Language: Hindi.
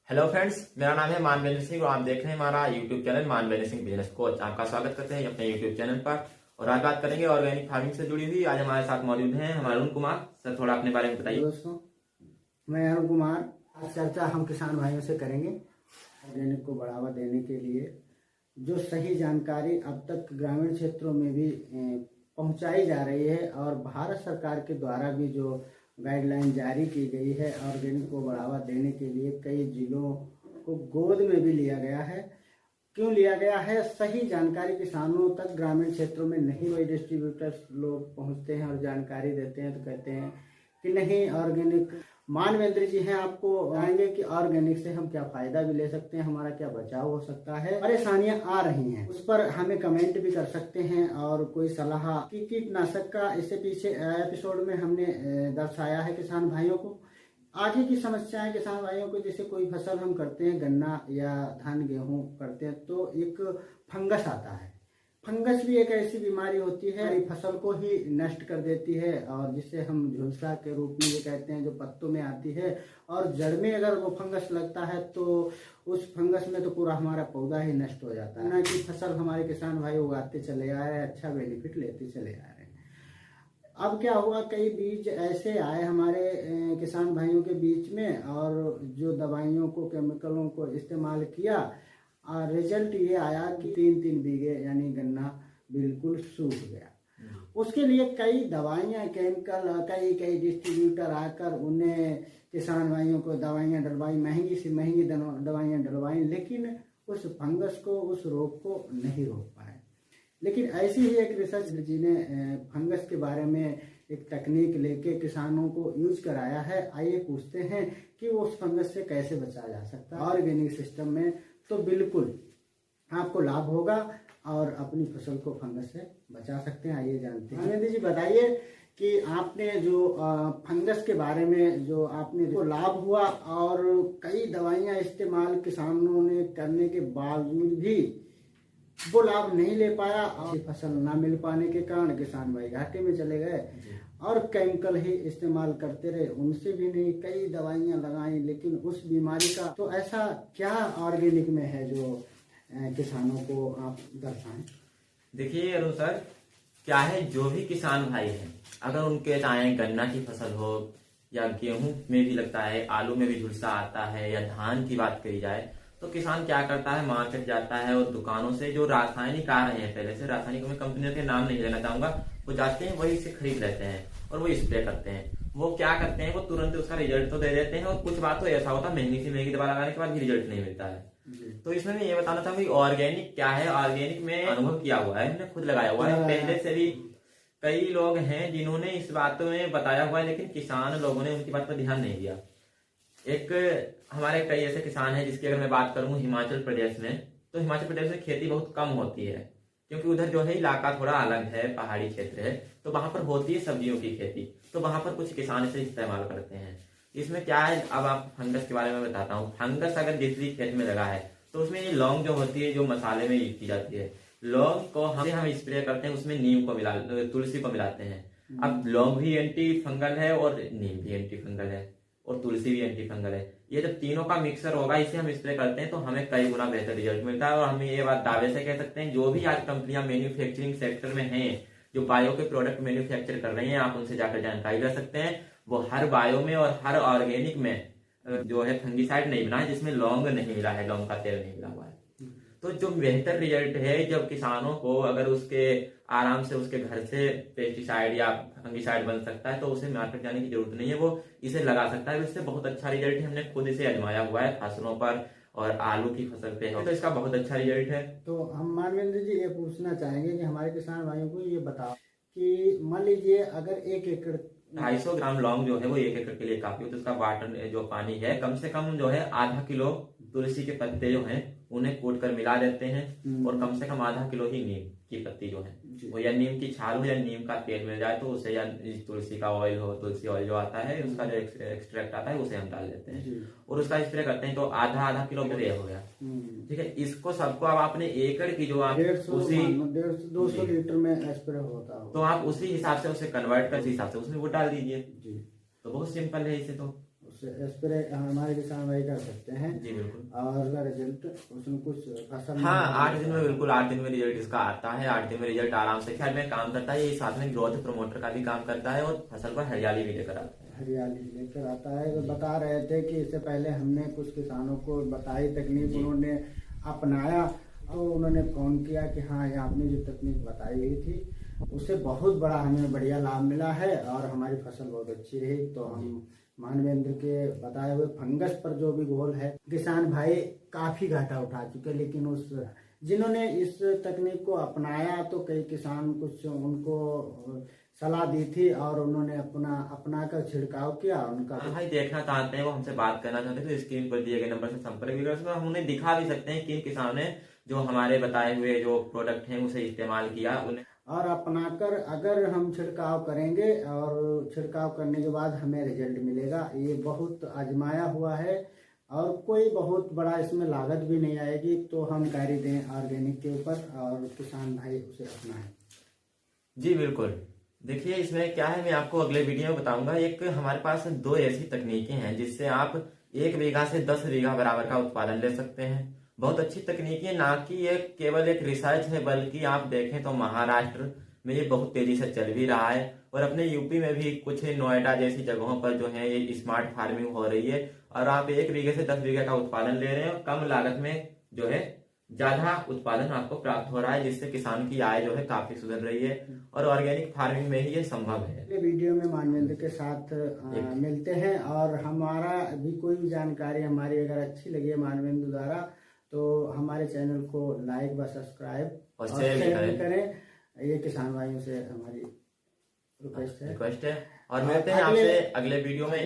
हेलो फ्रेंड्स, मेरा नाम है मानवेंद्र सिंह और आप देख रहे हैं हमारा YouTube channel Manvendra Singh business coach. आपका स्वागत करते हैं अपने यूट्यूब चैनल पर। और आज बात करेंगे ऑर्गेनिक फार्मिंग से जुड़ी हुई। आज हमारे साथ मौजूद हैं हमारे अरुण कुमार सर। थोड़ा अपने बारे में बताइए। दोस्तों, मैं अरुण कुमार। आज चर्चा हम किसान भाइयों से करेंगे ऑर्गेनिक को बढ़ावा देने के लिए जो सही जानकारी अब तक ग्रामीण क्षेत्रों में भी पहुंचाई जा रही है और भारत सरकार के द्वारा भी जो गाइडलाइन जारी की गई है ऑर्गेनिक को बढ़ावा देने के लिए कई जिलों को गोद में भी लिया गया है। क्यों लिया गया है? सही जानकारी किसानों तक ग्रामीण क्षेत्रों में नहीं, वही डिस्ट्रीब्यूटर्स लोग पहुंचते हैं और जानकारी देते हैं तो कहते हैं कि नहीं ऑर्गेनिक। मानवेंद्र जी हैं, आपको बताएंगे कि ऑर्गेनिक से हम क्या फायदा भी ले सकते हैं, हमारा क्या बचाव हो सकता है। परेशानियां आ रही हैं उस पर हमें कमेंट भी कर सकते हैं और कोई सलाह कि कीटनाशक का इससे पीछे एपिसोड में हमने दर्शाया है किसान भाइयों को। आगे की समस्याएं किसान भाइयों को, जैसे कोई फसल हम करते हैं, गन्ना या धान गेहूं करते हैं तो एक फंगस आता है। फंगस भी एक ऐसी बीमारी होती है फसल को ही नष्ट कर देती है और जिसे हम झुलसा के रूप में ये कहते हैं, जो पत्तों में आती है और जड़ में अगर वो फंगस लगता है तो उस फंगस में तो पूरा हमारा पौधा ही नष्ट हो जाता है। ना कि फसल हमारे किसान भाई उगाते चले आ रहे हैं, अच्छा बेनिफिट लेते चले आ रहे हैं। अब क्या हुआ, कई बीज ऐसे आए हमारे किसान भाइयों के बीच में और जो दवाइयों को, केमिकलों को इस्तेमाल किया और रिजल्ट ये आया कि 3-3 बीघे यानी गन्ना बिल्कुल सूख गया। उसके लिए कई दवाइयाँ, केमिकल, कई डिस्ट्रीब्यूटर आकर उन्हें किसान भाइयों को दवाइयाँ डलवाई, महंगी से महंगी दवाइयाँ डलवाई, लेकिन उस फंगस को, उस रोग को नहीं रोक पाए। लेकिन ऐसी ही एक रिसर्च जी ने फंगस के बारे में एक तकनीक लेके किसानों को यूज कराया है। आइए पूछते हैं कि वो उस फंगस से कैसे बचा जा सकता है ऑर्गेनिक सिस्टम में। तो बिल्कुल आपको लाभ होगा और अपनी फसल को फंगस से बचा सकते हैं। आइए जानते हैं। मानवेंद्र जी बताइए कि आपने जो फंगस के बारे में जो आपने जो लाभ हुआ और कई दवाइयाँ इस्तेमाल किसानों ने करने के बावजूद भी वो लाभ नहीं ले पाया और फसल ना मिल पाने के कारण किसान भाई घाटे में चले गए और केमिकल ही इस्तेमाल करते रहे, उनसे भी नहीं, कई दवाइयां लगाई लेकिन उस बीमारी का। तो ऐसा क्या ऑर्गेनिक में है जो किसानों को आप दर्शाएं? देखिए अरुण सर, क्या है, जो भी किसान भाई हैं, अगर उनके चाहे गन्ना की फसल हो या गेहूं में भी लगता है, आलू में भी झुलसा आता है या धान की बात करी जाए, तो किसान क्या करता है, मार्केट जाता है और दुकानों से जो रासायनिक आ रहे हैं, पहले से रासायनिक, में कंपनियों के नाम नहीं लेना चाहूंगा, वो जाते हैं वही से खरीद लेते हैं और वो स्प्रे करते हैं। वो क्या करते हैं, वो तुरंत उसका रिजल्ट तो दे देते हैं और कुछ बात तो ऐसा होता है महंगी से महंगी दवा लगाने के बाद भी रिजल्ट नहीं मिलता है। तो इसमें मैं ये बताना चाहूंगा ऑर्गेनिक क्या है। ऑर्गेनिक में अनुभव किया हुआ है, हमने खुद लगाया हुआ है, पहले से भी कई लोग हैं जिन्होंने इस बात में बताया हुआ है, लेकिन किसान लोगों ने उनकी बात पर ध्यान नहीं दिया। एक हमारे कई ऐसे किसान हैं जिसकी अगर मैं बात करूं हिमाचल प्रदेश में, तो हिमाचल प्रदेश में खेती बहुत कम होती है क्योंकि उधर जो है इलाका थोड़ा अलग है, पहाड़ी क्षेत्र है, तो वहां पर होती है सब्जियों की खेती। तो वहां पर कुछ किसान इसे इस्तेमाल करते हैं। इसमें क्या है, अब आप फंगस के बारे में बताता हूँ। फंगस अगर जिस खेत में लगा है तो उसमें ये लौंग जो होती है, जो मसाले में यूज की जाती है, लौंग को हम स्प्रे करते हैं, उसमें नीम को मिला, तुलसी को मिलाते हैं। अब लौंग भी एंटी फंगल है और नीम भी एंटी फंगल है और तुलसी भी एंटी फंगल है। ये जब तीनों का मिक्सर होगा, इसे हम स्प्रे करते हैं तो हमें कई गुना बेहतर रिजल्ट मिलता है। और हम ये बात दावे से कह सकते हैं, जो भी आज कंपनियां मैन्युफैक्चरिंग सेक्टर में हैं, जो बायो के प्रोडक्ट मैन्युफैक्चर कर रही हैं, आप उनसे जाकर जानकारी ले सकते हैं। वो हर बायो में और हर ऑर्गेनिक में जो है फंगीसाइड नहीं बना है जिसमें लौंग नहीं मिला है, लौंग का तेल नहीं मिला हुआ है। तो जो बेहतर रिजल्ट है, जब किसानों को अगर उसके आराम से उसके घर से पेस्टिसाइड या फंगीसाइड बन सकता है तो उसे मार्केट जाने की जरूरत नहीं है, वो इसे लगा सकता है। इससे बहुत अच्छा रिजल्ट है, हमने खुद इसे आजमाया हुआ है फसलों पर और आलू की फसल पे है, तो इसका बहुत अच्छा रिजल्ट है। तो हम मानवेंद्र जी ये पूछना चाहेंगे कि हमारे किसान भाइयों को ये बताओ कि मान लीजिए अगर 1 एकड़ 250 ग्राम लौंग जो है वो 1 एकड़ के लिए काफी हो, तो उसका वाटर जो पानी है कम से कम जो है आधा किलो तुलसी के पत्ते जो हैं उन्हें कूट कर मिला देते हैं और कम से कम आधा किलो ही नीम की पत्ती जो है वो, या नीम की छाल हो या नीम का तेल मिल जाए तो उसे, या तुलसी का ऑयल हो, तुलसी ऑयल जो आता है उसका जो एक्सट्रैक्ट आता है उसे हम डाल देते हैं और उसका स्प्रे करते हैं। तो आधा किलो स्प्रे हो गया, ठीक है। इसको सबको अब आपने एकड़ की जो आप उसी 200 लीटर में स्प्रे होता हो तो आप उसी हिसाब से उसे कन्वर्ट कर, हिसाब से उसमें वो डाल दीजिए। तो बहुत सिंपल है इसे। तो उसे स्प्रे हमारे किसान भाई कर सकते हैं। जी बिल्कुल। और उसका रिजल्ट उसमें कुछ फसल हाँ 8 दिन में, बिल्कुल 8 दिन में रिजल्ट इसका आता है। 8 दिन में रिजल्ट आराम से ख्याल में काम करता है। ये साथ में ग्रोथ प्रमोटर का भी काम करता है और फसल पर हरियाली भी लेकर आता है। हरियाली लेकर आता है। वो बता रहे थे कि इससे पहले हमने कुछ किसानों को बताई तकनीक, उन्होंने अपनाया और उन्होंने फोन किया कि हाँ, ये आपने जो तकनीक बताई हुई थी उससे बहुत बड़ा हमें बढ़िया लाभ मिला है और हमारी फसल बहुत अच्छी रही। तो हम मानवेंद्र के बताए हुए फंगस पर जो भी घोल है, किसान भाई काफी घाटा उठा चुके, लेकिन उस जिन्होंने इस तकनीक को अपनाया तो कई किसान कुछ उनको सलाह दी थी और उन्होंने अपना कर छिड़काव किया। उनका भाई देखना चाहते हैं, वो हमसे बात करना चाहते हैं तो स्क्रीन पर दिए गए नंबर से संपर्क भी कर सकते हैं। हम उन्हें दिखा भी सकते हैं किन किसानों ने जो हमारे बताए हुए जो प्रोडक्ट हैं उसे इस्तेमाल किया उन्हें। और अपनाकर अगर हम छिड़काव करेंगे और छिड़काव करने के बाद हमें रिजल्ट मिलेगा। ये बहुत आजमाया हुआ है और कोई बहुत बड़ा इसमें लागत भी नहीं आएगी। तो हम गाड़ी दें ऑर्गेनिक के ऊपर और किसान भाई उसे अपनाएं। जी बिल्कुल। देखिए इसमें क्या है, मैं आपको अगले वीडियो में बताऊंगा। एक हमारे पास 2 ऐसी तकनीकें हैं जिससे आप 1 बीघा से 10 बीघा बराबर का उत्पादन ले सकते हैं। बहुत अच्छी तकनीकें, ना कि ये केवल एक रिसर्च है, बल्कि आप देखें तो महाराष्ट्र में ये बहुत तेजी से चल भी रहा है और अपने यूपी में भी कुछ नोएडा जैसी जगहों पर जो है ये स्मार्ट फार्मिंग हो रही है और आप 1 बीघे से 10 बीघा का उत्पादन ले रहे हैं और कम लागत में जो है ज्यादा उत्पादन आपको प्राप्त हो रहा है, जिससे किसान की आय जो है काफी सुधर रही है और ऑर्गेनिक फार्मिंग में ही ये संभव है। अगले वीडियो में मानवेंद्र के साथ मिलते हैं और हमारा भी कोई भी जानकारी हमारी अगर अच्छी लगे मानवेंद्र द्वारा तो हमारे चैनल को लाइक व सब्सक्राइब और शेयर भी करें। ये किसान भाइयों से हमारी रिक्वेस्ट है। और मिलते हैं आपसे अगले वीडियो में।